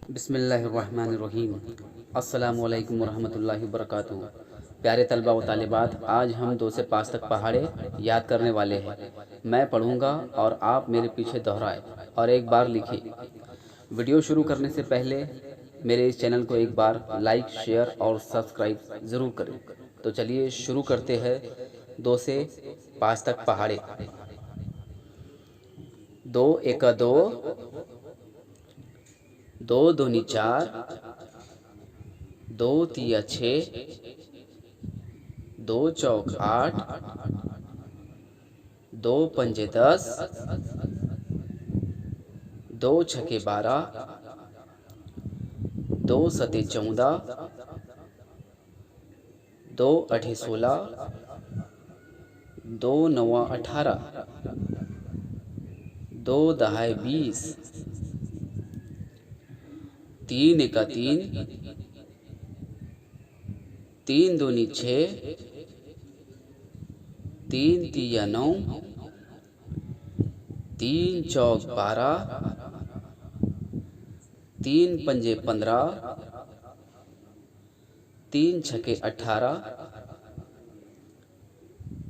बिस्मिल्लाहिर्रहमानिर्रहीम। अस्सलामुअलैकुम वरहमतुल्लाहि वबरकातुहू। प्यारे तलबा व तालिबात, आज हम 2 से 5 तक पहाड़े याद करने वाले हैं। मैं पढ़ूंगा और आप मेरे पीछे दोहराए और एक बार लिखिए। वीडियो शुरू करने से पहले मेरे इस चैनल को एक बार लाइक, शेयर और सब्सक्राइब ज़रूर करें। तो चलिए शुरू करते हैं। 2 से 5 तक पहाड़े। 2 एका 2, 2 दूनी 4, 2 तिया 6, 2 चौक 8, 2 पंजे 10, 2 छके 12, 2 सते 14, 2 अठे 16, 2 नवा 18, 2 दहाई 20, 3 एका 3, 3 दूनी 6, 3 तिया 9, 3 चौक 12, 3 पंजे 15, 3 छके 18,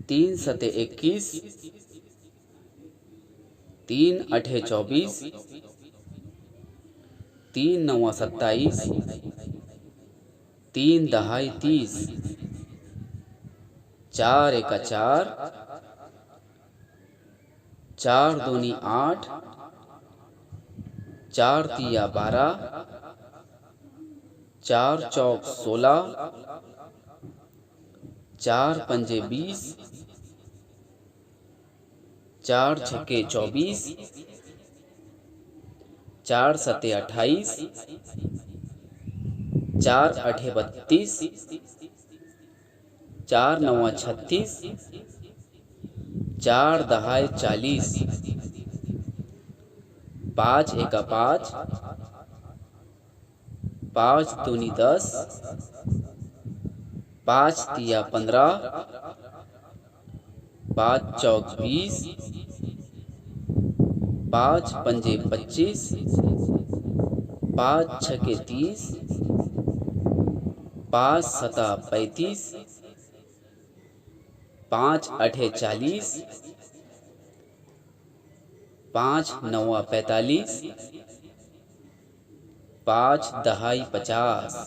3 सते 21, 3 अठे 24, 3 नवा 27, 3 दहाई 30, 4 एका 4, 4 दूनी 8, 4 तिया 12, 4 चौक 16, 4 पंजे 20, 4 छके 24, 4 सते 28, 4 अठे 32, 4 नवा 36, 4 दहाई 40, 5 एका 5, 5 दूनी 10, 5 तिया 15, 5 चौक 20, 5 पंजे 25, 5 छके 30, 5 सता 35, 5 अठे 40, 5 नवा 45, 5 दहाई 50,